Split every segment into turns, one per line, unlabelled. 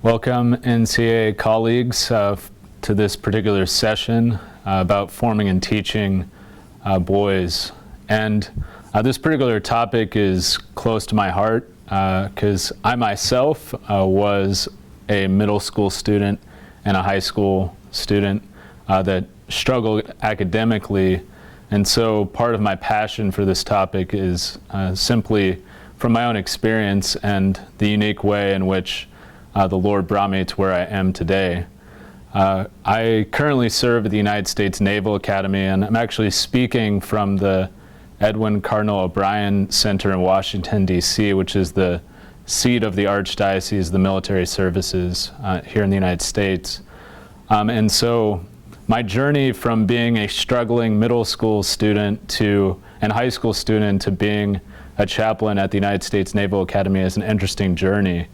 Welcome, NCA colleagues, to this particular session about forming and teaching boys. And this particular topic is close to my heart because I myself was a middle school student and a high school student that struggled academically. And so part of my passion for this topic is simply from my own experience and the unique way in which the Lord brought me to where I am today. I currently serve at the United States Naval Academy, and I'm actually speaking from the Edwin Cardinal O'Brien Center in Washington, D.C., which is the seat of the Archdiocese of the Military Services here in the United States. And so my journey from being a struggling middle school student and high school student to being a chaplain at the United States Naval Academy is an interesting journey.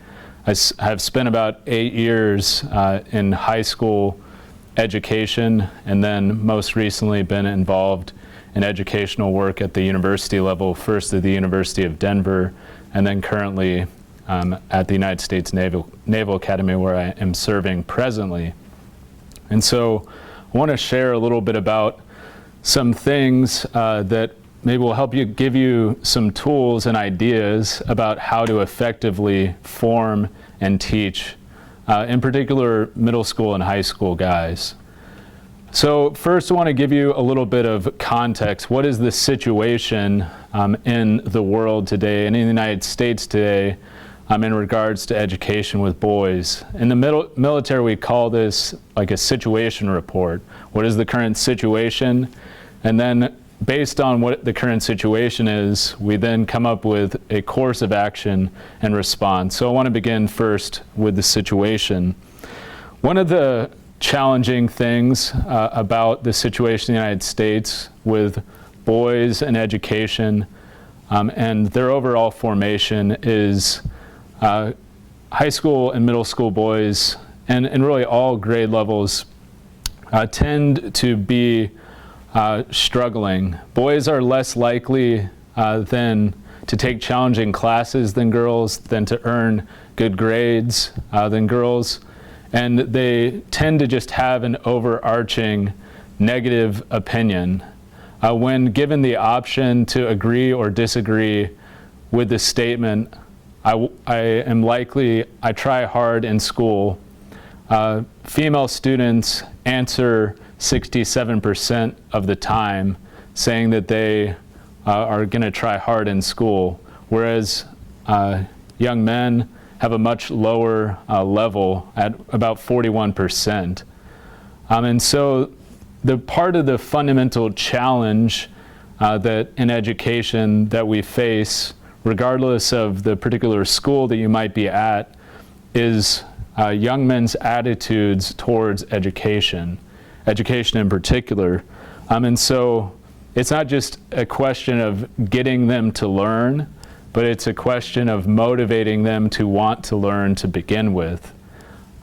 I have spent about 8 years in high school education, and then most recently been involved in educational work at the university level, first at the University of Denver, and then currently at the United States Naval Academy, where I am serving presently. And so I want to share a little bit about some things that maybe will help give you some tools and ideas about how to effectively form and teach, in particular, middle school and high school guys. So first I want to give you a little bit of context. What is the situation in the world today and in the United States today in regards to education with boys? In the military, we call this like a situation report. What is the current situation? And then based on what the current situation is, we then come up with a course of action and response. So I want to begin first with the situation. One of the challenging things about the situation in the United States with boys and education and their overall formation is high school and middle school boys and really all grade levels tend to be struggling. Boys are less likely than to take challenging classes than girls, than to earn good grades than girls, and they tend to just have an overarching negative opinion. When given the option to agree or disagree with the statement, I try hard in school, female students answer 67% of the time saying that they are going to try hard in school, whereas young men have a much lower level at about 41%. And so the part of the fundamental challenge that in education that we face, regardless of the particular school that you might be at, is young men's attitudes towards education in particular. And so it's not just a question of getting them to learn, but it's a question of motivating them to want to learn to begin with.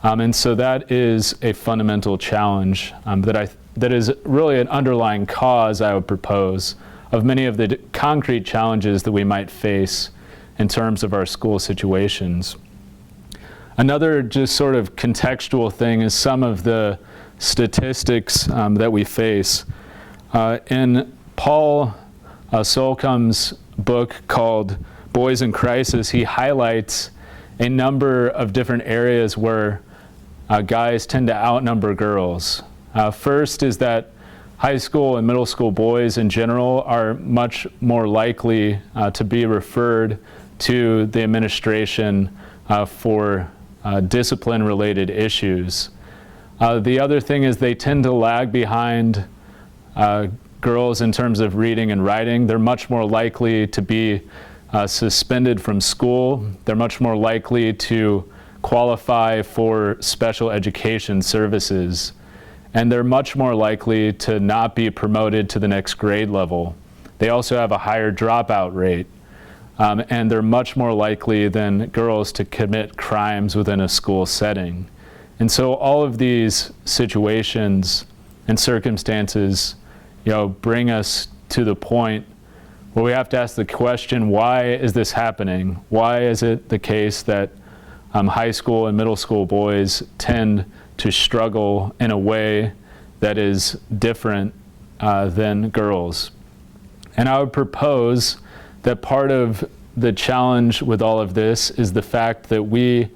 And so that is a fundamental challenge that is really an underlying cause, I would propose, of many of the concrete challenges that we might face in terms of our school situations. Another just sort of contextual thing is some of the statistics that we face. In Paul Solcom's book called Boys in Crisis, he highlights a number of different areas where guys tend to outnumber girls. First is that high school and middle school boys in general are much more likely to be referred to the administration for discipline-related issues. The other thing is they tend to lag behind girls in terms of reading and writing. They're much more likely to be suspended from school. They're much more likely to qualify for special education services. And they're much more likely to not be promoted to the next grade level. They also have a higher dropout rate. And they're much more likely than girls to commit crimes within a school setting. And so all of these situations and circumstances, bring us to the point where we have to ask the question, why is this happening? Why is it the case that high school and middle school boys tend to struggle in a way that is different than girls. And I would propose that part of the challenge with all of this is the fact that we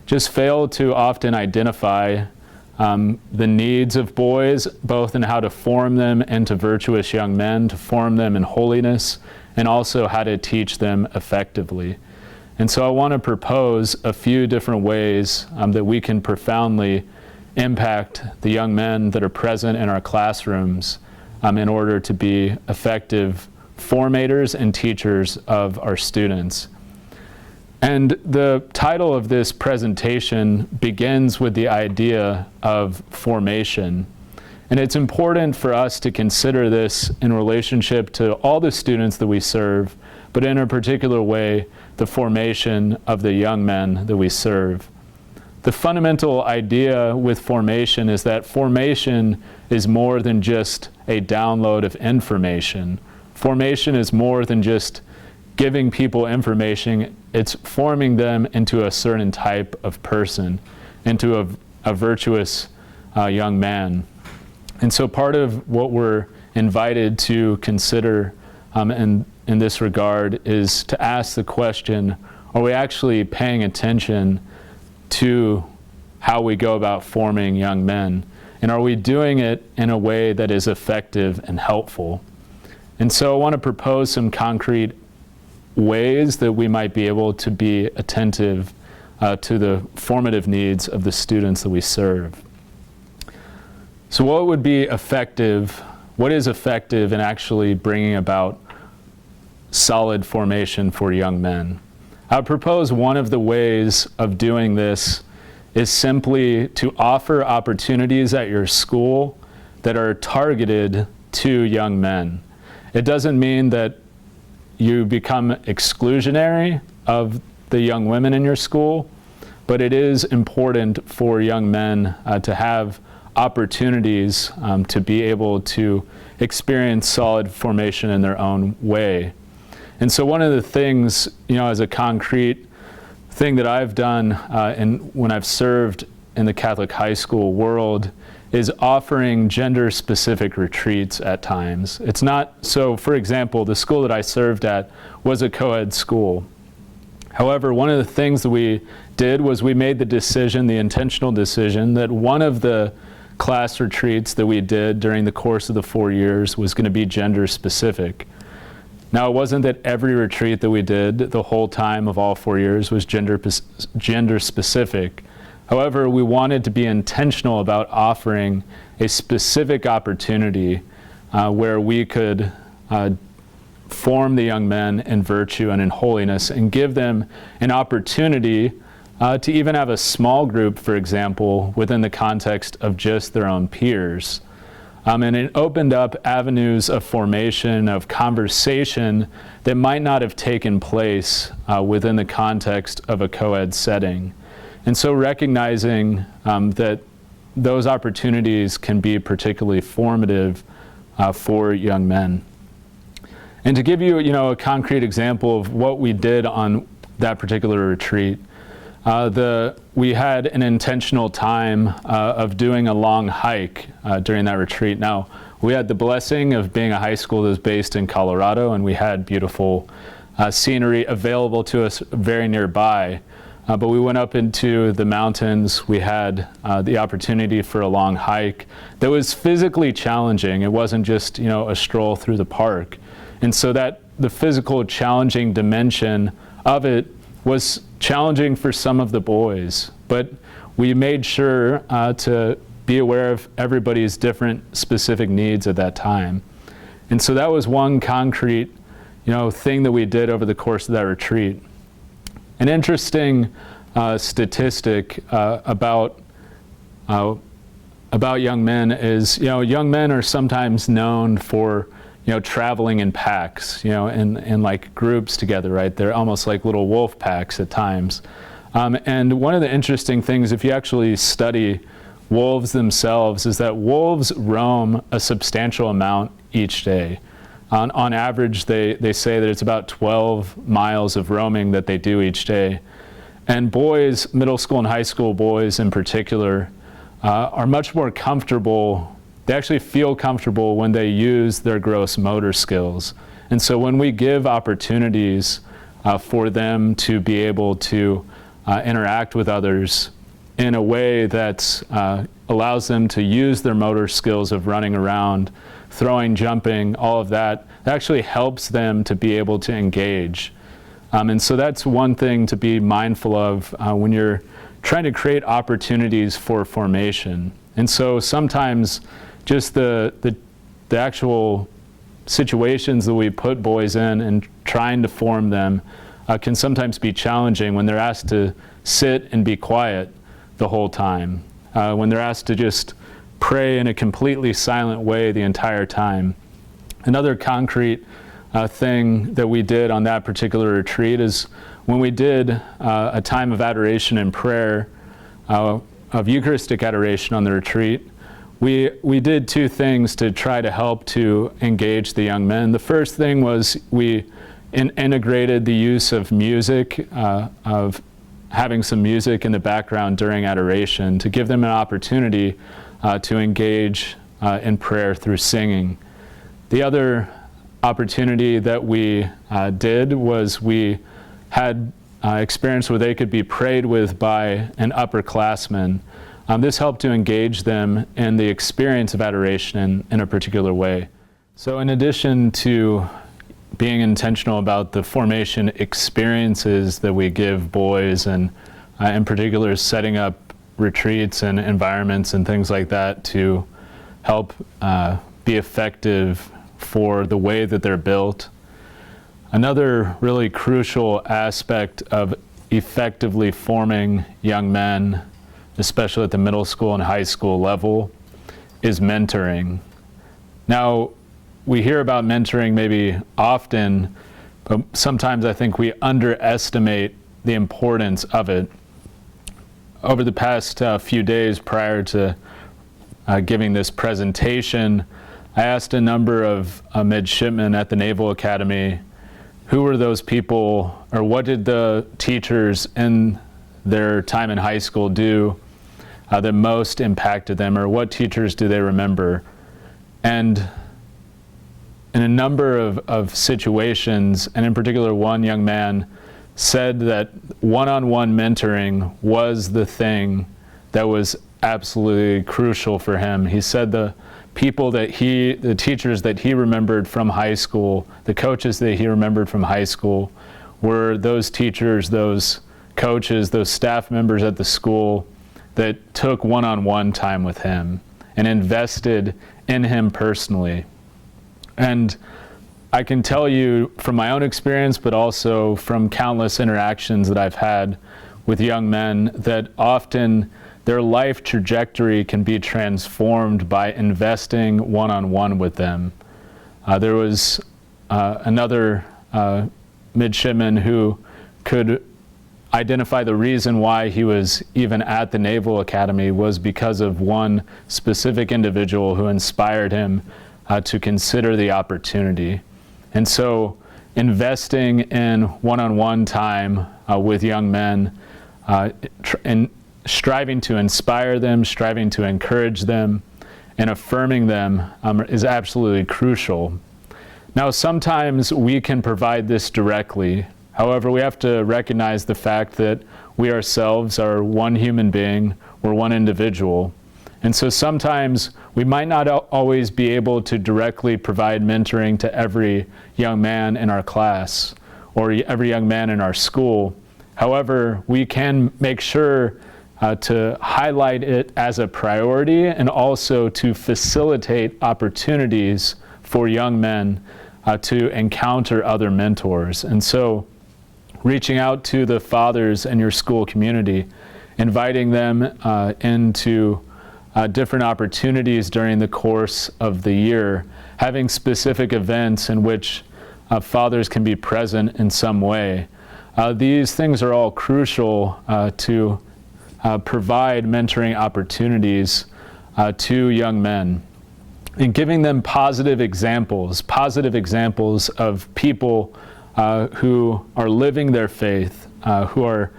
just fail to often identify the needs of boys, both in how to form them into virtuous young men, to form them in holiness, and also how to teach them effectively. And so I want to propose a few different ways that we can profoundly impact the young men that are present in our classrooms in order to be effective formators and teachers of our students. And the title of this presentation begins with the idea of formation. And it's important for us to consider this in relationship to all the students that we serve, but in a particular way, the formation of the young men that we serve. The fundamental idea with formation is that formation is more than just a download of information. Formation is more than just giving people information. It's forming them into a certain type of person, into a virtuous young man. And so part of what we're invited to consider in this regard is to ask the question, are we actually paying attention to how we go about forming young men? And are we doing it in a way that is effective and helpful? And so I want to propose some concrete ways that we might be able to be attentive to the formative needs of the students that we serve. So what would be effective, what is effective in actually bringing about solid formation for young men? I would propose one of the ways of doing this is simply to offer opportunities at your school that are targeted to young men. It doesn't mean that you become exclusionary of the young women in your school, but it is important for young men to have opportunities to be able to experience solid formation in their own way. And so one of the things, as a concrete thing that I've done when I've served in the Catholic high school world is offering gender-specific retreats at times. It's not, so for example, the school that I served at was a co-ed school. However, one of the things that we did was we made the decision, the intentional decision, that one of the class retreats that we did during the course of the 4 years was going to be gender-specific. Now, it wasn't that every retreat that we did the whole time of all 4 years was gender-specific. However, we wanted to be intentional about offering a specific opportunity where we could form the young men in virtue and in holiness and give them an opportunity to even have a small group, for example, within the context of just their own peers. And it opened up avenues of formation, of conversation that might not have taken place within the context of a co-ed setting. And so recognizing that those opportunities can be particularly formative for young men. And to give you, a concrete example of what we did on that particular retreat, we had an intentional time of doing a long hike during that retreat. Now, we had the blessing of being a high school that was based in Colorado, and we had beautiful scenery available to us very nearby. But we went up into the mountains. We had the opportunity for a long hike that was physically challenging. It wasn't just, a stroll through the park. And so that the physical challenging dimension of it was challenging for some of the boys. But we made sure to be aware of everybody's different specific needs at that time. And so that was one concrete, thing that we did over the course of that retreat. An interesting statistic about young men is, young men are sometimes known for, traveling in packs, in like groups together, right? They're almost like little wolf packs at times. And one of the interesting things, if you actually study wolves themselves, is that wolves roam a substantial amount each day. On average, they say that it's about 12 miles of roaming that they do each day. And boys, middle school and high school boys in particular, are much more comfortable. They actually feel comfortable when they use their gross motor skills. And so when we give opportunities for them to be able to interact with others in a way that allows them to use their motor skills of running around, throwing, jumping, all of that, that actually helps them to be able to engage. And so that's one thing to be mindful of when you're trying to create opportunities for formation. And so sometimes just the actual situations that we put boys in and trying to form them can sometimes be challenging when they're asked to sit and be quiet the whole time, when they're asked to just pray in a completely silent way the entire time. Another concrete thing that we did on that particular retreat is when we did a time of adoration and prayer, of Eucharistic adoration on the retreat, we did two things to try to help to engage the young men. The first thing was we integrated the use of music, of having some music in the background during adoration to give them an opportunity to engage in prayer through singing. The other opportunity that we did was we had experience where they could be prayed with by an upperclassman. This helped to engage them in the experience of adoration in a particular way. So in addition to being intentional about the formation experiences that we give boys, and in particular setting up retreats and environments and things like that to help be effective for the way that they're built. Another really crucial aspect of effectively forming young men, especially at the middle school and high school level, is mentoring. Now, we hear about mentoring maybe often, but sometimes I think we underestimate the importance of it. Over the past few days prior to giving this presentation, I asked a number of midshipmen at the Naval Academy, who were those people, or what did the teachers in their time in high school do that most impacted them, or what teachers do they remember? And in a number of situations, and in particular one young man said that one-on-one mentoring was the thing that was absolutely crucial for him. He said the teachers that he remembered from high school, the coaches that he remembered from high school, were those teachers, those coaches, those staff members at the school that took one-on-one time with him and invested in him personally. And I can tell you from my own experience, but also from countless interactions that I've had with young men, that often their life trajectory can be transformed by investing one-on-one with them. There was another midshipman who could identify the reason why he was even at the Naval Academy was because of one specific individual who inspired him to consider the opportunity. And so investing in one-on-one time with young men and striving to inspire them, striving to encourage them, and affirming them is absolutely crucial. Now, sometimes we can provide this directly. However, we have to recognize the fact that we ourselves are one human being, we're one individual. And so sometimes we might not always be able to directly provide mentoring to every young man in our class or every young man in our school. However, we can make sure to highlight it as a priority and also to facilitate opportunities for young men to encounter other mentors. And so reaching out to the fathers in your school community, inviting them into different opportunities during the course of the year, having specific events in which fathers can be present in some way. These things are all crucial to provide mentoring opportunities to young men, and giving them positive examples of people who are living their faith, who are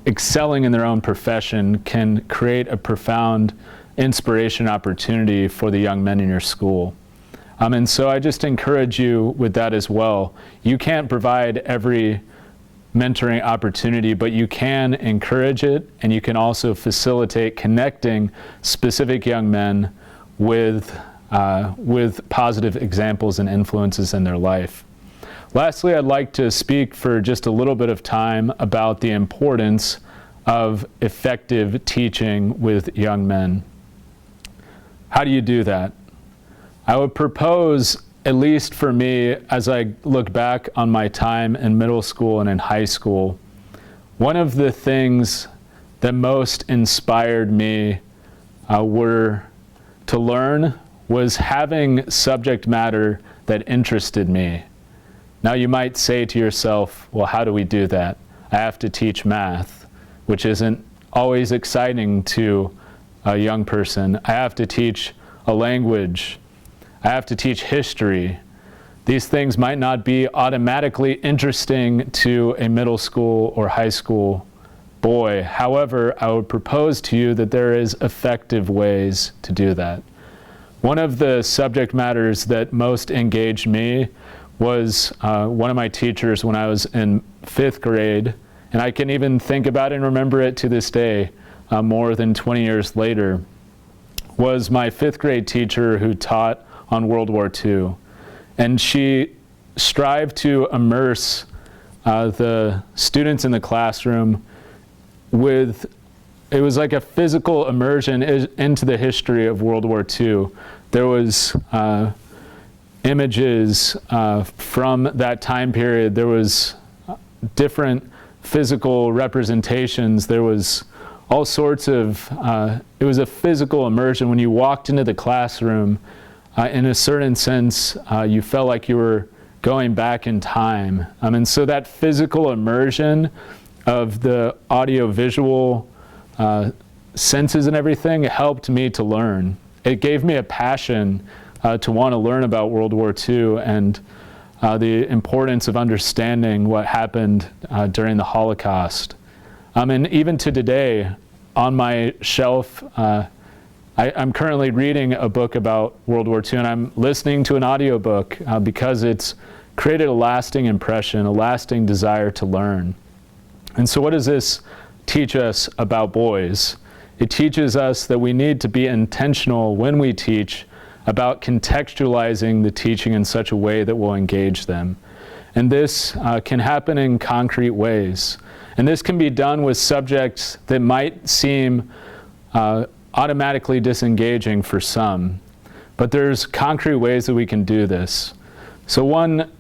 excelling in their own profession can create a profound inspiration opportunity for the young men in your school. And so I just encourage you with that as well. You can't provide every mentoring opportunity, but you can encourage it, and you can also facilitate connecting specific young men with positive examples and influences in their life. Lastly, I'd like to speak for just a little bit of time about the importance of effective teaching with young men. How do you do that? I would propose, at least for me, as I look back on my time in middle school and in high school, one of the things that most inspired me to learn was having subject matter that interested me. Now you might say to yourself, well, how do we do that? I have to teach math, which isn't always exciting to a young person. I have to teach a language. I have to teach history. These things might not be automatically interesting to a middle school or high school boy. However, I would propose to you that there is effective ways to do that. One of the subject matters that most engaged me was one of my teachers when I was in 5th grade, and I can even think about it and remember it to this day, more than 20 years later, was my 5th grade teacher who taught on World War II. And she strived to immerse the students in the classroom with, it was like a physical immersion into the history of World War II. There was images from that time period. There was different physical representations. There was all sorts of, it was a physical immersion. When you walked into the classroom, in a certain sense, you felt like you were going back in time. And so that physical immersion of the audio-visual senses and everything helped me to learn. It gave me a passion to want to learn about World War II and the importance of understanding what happened during the Holocaust. And even to today, on my shelf, I'm currently reading a book about World War II, and I'm listening to an audiobook because it's created a lasting impression, a lasting desire to learn. And so what does this teach us about boys? It teaches us that we need to be intentional when we teach about contextualizing the teaching in such a way that will engage them. And this can happen in concrete ways. And this can be done with subjects that might seem automatically disengaging for some. But there's concrete ways that we can do this. So one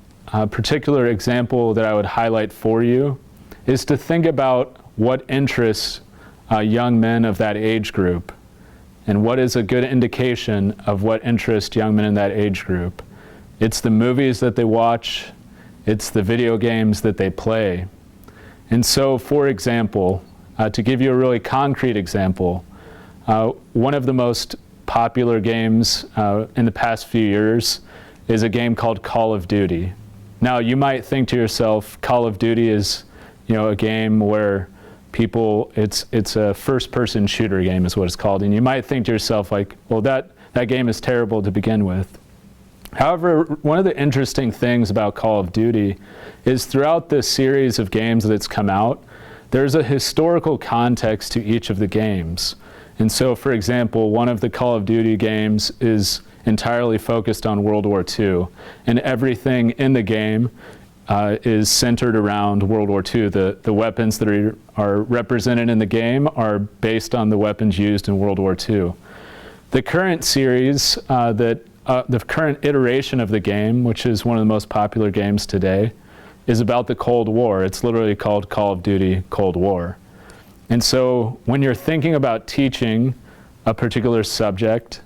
particular example that I would highlight for you is to think about what interests young men of that age group, and what is a good indication of what interests young men in that age group. It's the movies that they watch, it's the video games that they play. And so, for example, to give you a really concrete example, one of the most popular games in the past few years is a game called Call of Duty. Now, you might think to yourself, Call of Duty is, a game where people, it's a first-person shooter game is what it's called, and you might think to yourself, like, well, that game is terrible to begin with. However, one of the interesting things about Call of Duty is throughout the series of games that's come out, there's a historical context to each of the games. And so, for example, one of the Call of Duty games is entirely focused on World War II, and everything in the game is centered around World War II. The weapons that are represented in the game are based on the weapons used in World War II. The current series, the current iteration of the game, which is one of the most popular games today, is about the Cold War. It's literally called Call of Duty Cold War. And so when you're thinking about teaching a particular subject,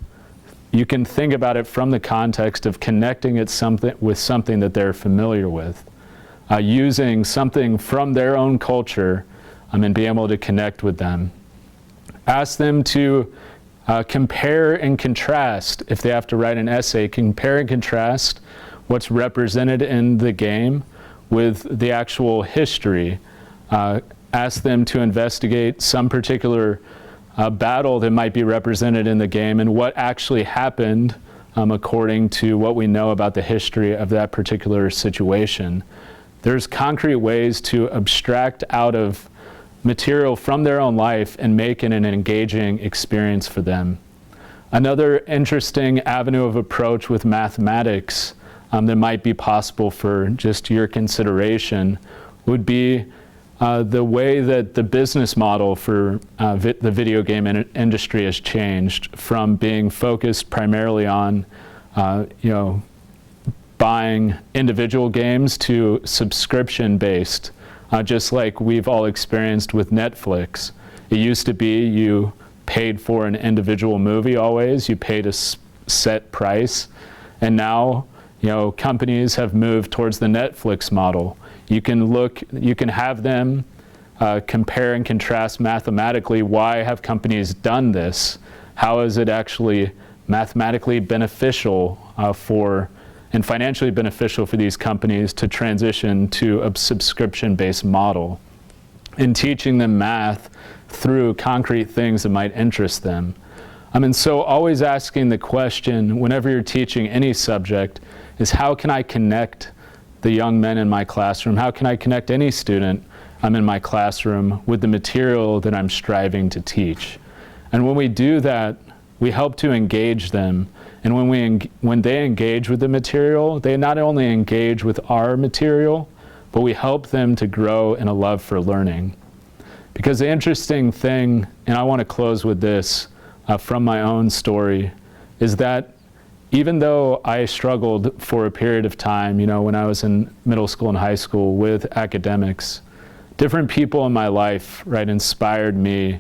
you can think about it from the context of connecting it with something that they're familiar with, using something from their own culture and being able to connect with them. Ask them to compare and contrast, if they have to write an essay, compare and contrast what's represented in the game with the actual history. ask them to investigate some particular battle that might be represented in the game and what actually happened according to what we know about the history of that particular situation. There's concrete ways to abstract out of material from their own life and make it an engaging experience for them. Another interesting avenue of approach with mathematics that might be possible for just your consideration would be the way that the business model for the video game industry has changed from being focused primarily on buying individual games to subscription-based, just like we've all experienced with Netflix. It used to be you paid for an individual movie always, you paid a set price, and now companies have moved towards the Netflix model. You can have them compare and contrast mathematically. Why have companies done this? How is it actually mathematically beneficial and financially beneficial for these companies to transition to a subscription-based model? And teaching them math through concrete things that might interest them. And so always asking the question, whenever you're teaching any subject, is how can I connect the young men in my classroom? How can I connect any student in my classroom with the material that I'm striving to teach? And when we do that, we help to engage them. And when they engage with the material, they not only engage with our material, but we help them to grow in a love for learning. Because the interesting thing, and I want to close with this from my own story, is that even though I struggled for a period of time, when I was in middle school and high school with academics, different people in my life, inspired me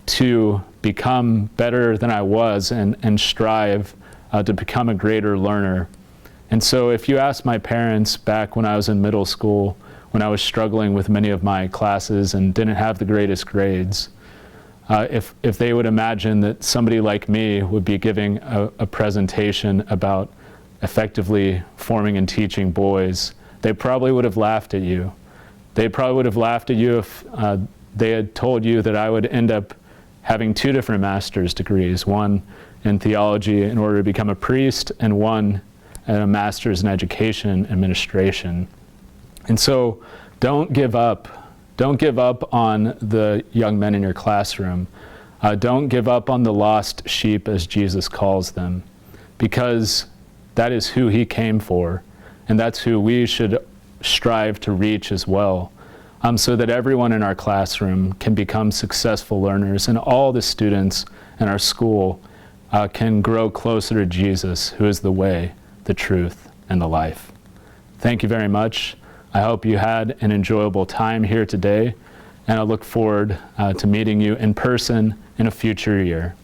to become better than I was and strive to become a greater learner. And so if you ask my parents back when I was in middle school, when I was struggling with many of my classes and didn't have the greatest grades, if they would imagine that somebody like me would be giving a presentation about effectively forming and teaching boys, they probably would have laughed at you. They probably would have laughed at you if they had told you that I would end up having 2 different master's degrees, one in theology in order to become a priest, and one a master's in education administration. And so don't give up. Don't give up on the young men in your classroom. Don't give up on the lost sheep, as Jesus calls them, because that is who he came for, and that's who we should strive to reach as well, so that everyone in our classroom can become successful learners, and all the students in our school can grow closer to Jesus, who is the way, the truth, and the life. Thank you very much. I hope you had an enjoyable time here today, and I look forward to meeting you in person in a future year.